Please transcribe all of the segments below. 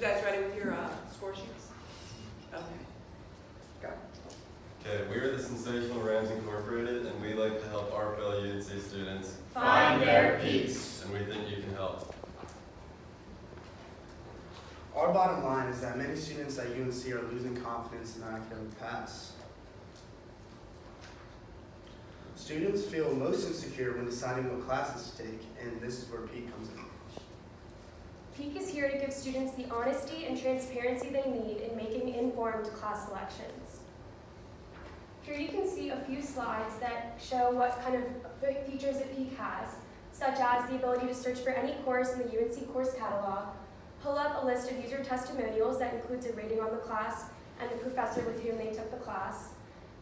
You guys ready with your score sheets? Okay. Go. Okay, we are the Sensational Rams Incorporated, and we like to help our fellow UNC students find their peaks. And we think you can help. Our bottom line is that many students at UNC are losing confidence in their academic paths. Students feel most insecure when deciding what classes to take, and this is where PEAK comes in. PEAK is here to give students the honesty and transparency they need in making informed class selections. Here you can see a few slides that show what kind of features that PEAK has, such as the ability to search for any course in the UNC course catalog, pull up a list of user testimonials that includes a rating on the class and the professor with whom they took the class,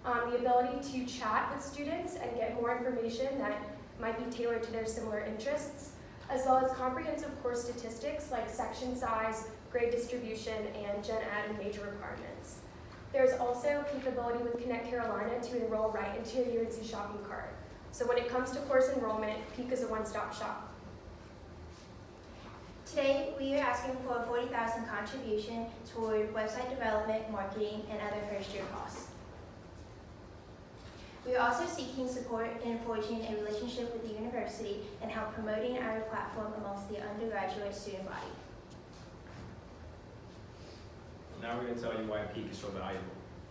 the ability to chat with students and get more information that might be tailored to their similar interests, as well as comprehensive course statistics like section size, grade distribution, and gen ed and major requirements. There's also capability with Connect Carolina to enroll right into your UNC shopping cart. So when it comes to course enrollment, PEAK is a one-stop shop. Today, we are asking for a $40,000 contribution toward website development, marketing, and other first-year costs. We are also seeking support in forging a relationship with the university and help promoting our platform amongst the undergraduate student body. Now we're going to tell you why PEAK is so valuable.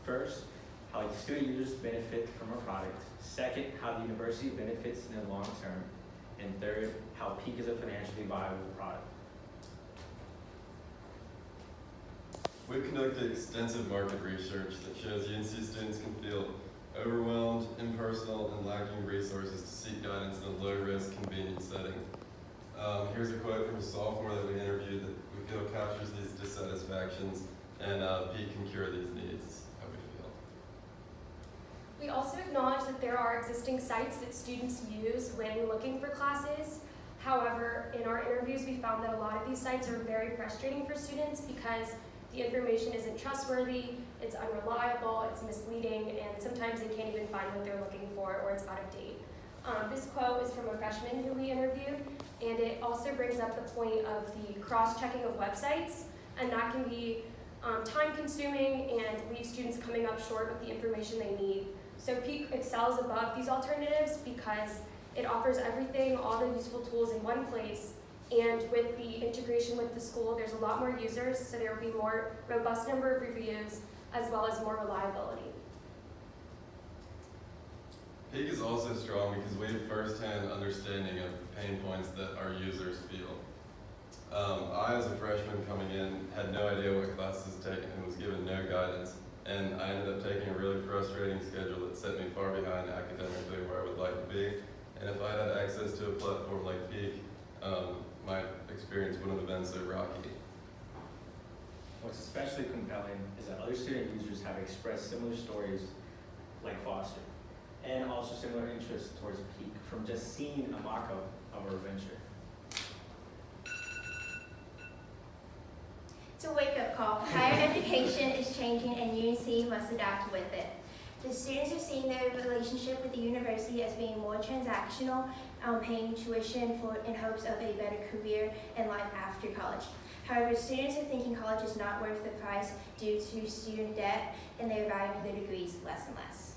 First, how the student users benefit from our product. Second, how the university benefits in the long term. And third, how PEAK is a financially viable product. We've conducted extensive market research that shows UNC students can feel overwhelmed, impersonal, and lacking resources to seek guidance in a low-risk, convenient setting. Here's a quote from a sophomore that we interviewed that we feel captures these dissatisfactions, and PEAK can cure these needs, how we feel. We also acknowledge that there are existing sites that students use when looking for classes. However, in our interviews, we found that a lot of these sites are very frustrating for students because the information isn't trustworthy, it's unreliable, it's misleading, and sometimes they can't even find what they're looking for or it's out of date. This quote is from a freshman who we interviewed, and it also brings up the point of the cross-checking of websites, and that can be time-consuming and leave students coming up short with the information they need. So PEAK excels above these alternatives because it offers everything, all the useful tools in one place. And with the integration with the school, there's a lot more users, so there will be more robust number of reviews, as well as more reliability. PEAK is also strong because we have first-hand understanding of the pain points that our users feel. I, as a freshman coming in, had no idea what classes to take and was given no guidance. And I ended up taking a really frustrating schedule that set me far behind academically where I would like to be. And if I had access to a platform like PEAK, my experience wouldn't have been so rocky. What's especially compelling is that other student users have expressed similar stories like Foster, and also similar interests towards PEAK from just seeing a mock-up of our venture. It's a wake-up call. Higher education is changing and UNC must adapt with it. The students are seeing their relationship with the university as being more transactional, paying tuition in hopes of a better career and life after college. However, students are thinking college is not worth the price due to student debt, and they're valuing their degrees less and less.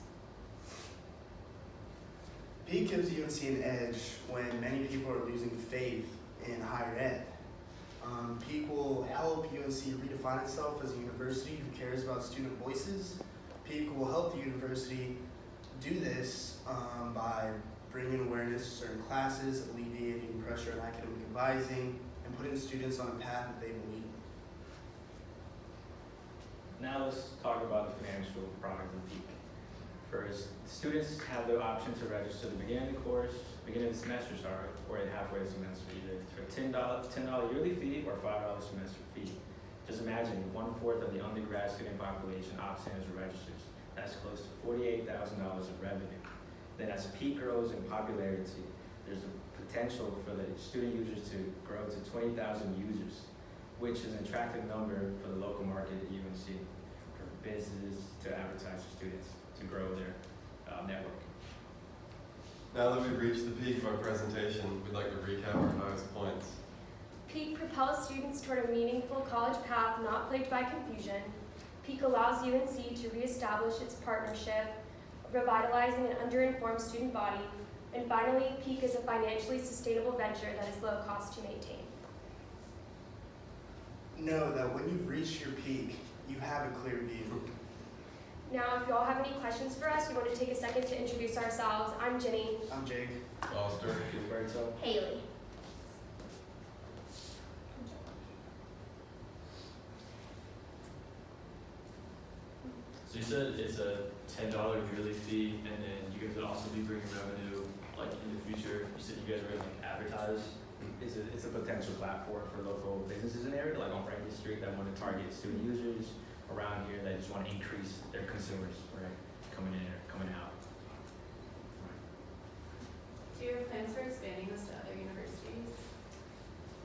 PEAK gives UNC an edge when many people are losing faith in higher ed. PEAK will help UNC redefine itself as a university who cares about student voices. PEAK will help the university do this by bringing awareness to certain classes, alleviating pressure on academic advising, and putting students on a path that they believe in. Now let's talk about the financial product of PEAK. First, students have the option to register at the beginning of the course, beginning of the semester, or at halfway the semester, either for a $10 yearly fee or $5 semester fee. Just imagine 1/4 of the undergrad student population opts in as registers. That's close to $48,000 in revenue. Then as PEAK grows in popularity, there's a potential for the student users to grow to 20,000 users, which is an attractive number for the local market at UNC, for businesses to advertise to students to grow their network. Now that we've reached the peak of our presentation, we'd like to recap our highest points. Peak propels students toward a meaningful college path not plagued by confusion. Peak allows UNC to reestablish its partnership, revitalizing an underinformed student body. And finally, Peak is a financially sustainable venture that is low cost to maintain. Know that when you've reached your peak, you have a clear view. Now, if you all have any questions for us, we want to take a second to introduce ourselves. I'm Jenny. I'm Jake. Foster. Gilberto. Haley. So you said it's a $10 yearly fee, and then you guys would also be bringing revenue, like in the future. You said you guys were gonna like advertise. It's a potential platform for local businesses in the area, like on Franklin Street, that want to target student users around here that just want to increase their consumers, right? Coming in or coming out. Do you have plans for expanding this to other universities?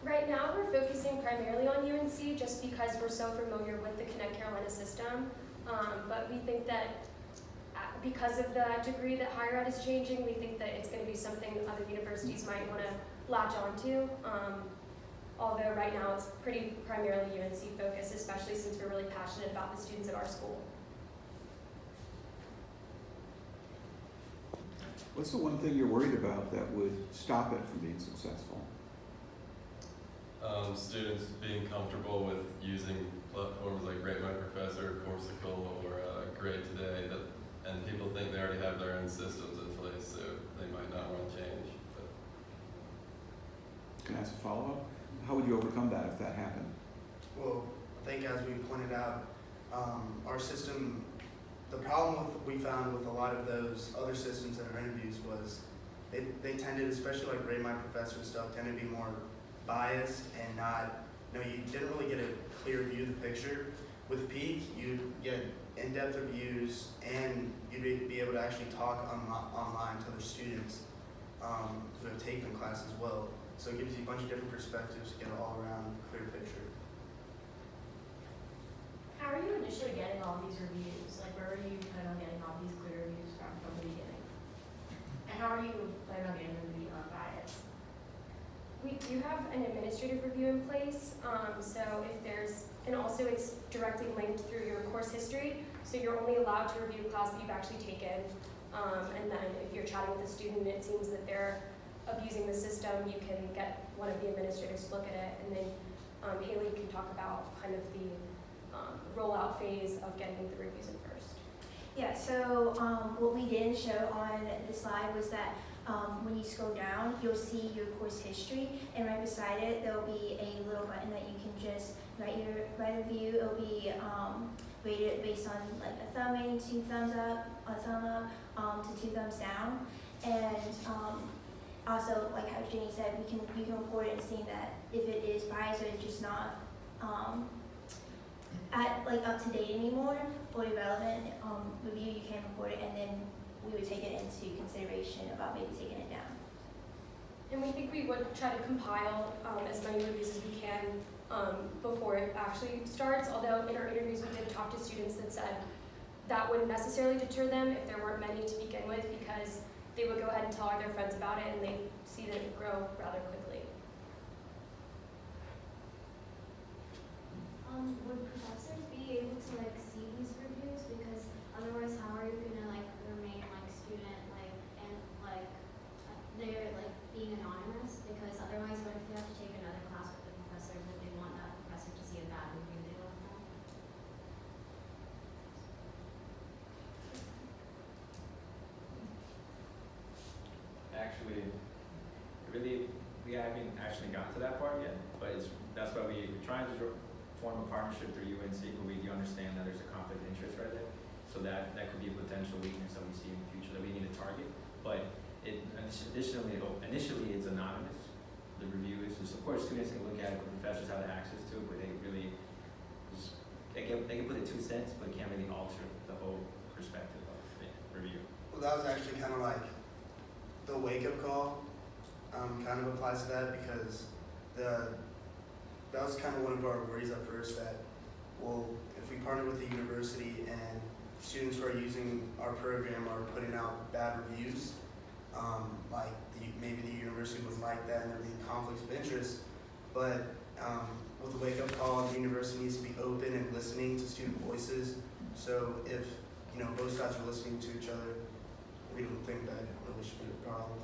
Right now, we're focusing primarily on UNC just because we're so familiar with the Connect Carolina system. But we think that because of the degree that higher ed is changing, we think that it's going to be something other universities might want to latch onto. Although right now it's pretty primarily UNC focused, especially since we're really passionate about the students at our school. What's the one thing you're worried about that would stop it from being successful? Students being comfortable with using platforms like Rate My Professor, Coursical, or Grade Today, and people think they already have their own systems in place, so they might not want to change. But Can I ask a follow-up? How would you overcome that if that happened? Well, I think as we pointed out, our system, the problem we found with a lot of those other systems in our interviews was they tended, especially like Rate My Professor and stuff, tended to be more biased and not, you didn't really get a clear view of the picture. With Peak, you'd get in-depth reviews and you'd be able to actually talk online to other students who have taken the class as well. So it gives you a bunch of different perspectives to get an all-around clear picture. How are you initially getting all these reviews? Like, where are you planning on getting all these clear reviews from the beginning? And how are you planning on getting them to be unbiased? We do have an administrative review in place, so if there's, and also it's directly linked through your course history, so you're only allowed to review a class that you've actually taken, and then if you're chatting with a student and it seems that they're abusing the system, you can get one of the administrators to look at it, and then Haley can talk about kind of the rollout phase of getting the reviews in first. Yeah, so what we didn't show on the slide was that when you scroll down, you'll see your course history, and right beside it, there'll be a little button that you can just write a review. It'll be rated based on like a thumb rating, 2 thumbs up, a thumb up, to 2 thumbs down, and also, like how Jenny said, you can report it and see that if it is biased or it's just not up to date anymore or relevant review, you can report it, and then we would take it into consideration about maybe taking it down. And we think we would try to compile as many reviews as we can before it actually starts, although in our interviews we did talk to students that said that wouldn't necessarily deter them if there weren't many to begin with, because they would go ahead and tell all their friends about it and they see that it grow rather quickly. Would professors be able to like see these reviews? Because otherwise, how are you gonna like remain like student and they're like being anonymous? Because otherwise, what if they have to take another class with the professor that they want that professor to see a bad review they left them? Actually, we haven't actually gotten to that part yet, but that's why we're trying to form a partnership through UNC, but we do understand that there's a conflict of interest right there. So that could be a potential weakness that we see in the future that we need to target. But initially it's anonymous. The review is just, of course, students can look at it, but professors have access to it, but they really just, they can put it 2 cents, but it can't really alter the whole perspective of the review. Well, that was actually kind of like the wake-up call. Kind of applies to that because that was kind of one of our worries at first, that, well, if we partner with the university and students who are using our program are putting out bad reviews, maybe the university would like that and there'd be conflicts of interest. But with the wake-up call, the university needs to be open and listening to student voices. So if both sides are listening to each other, we don't think that really should be a problem.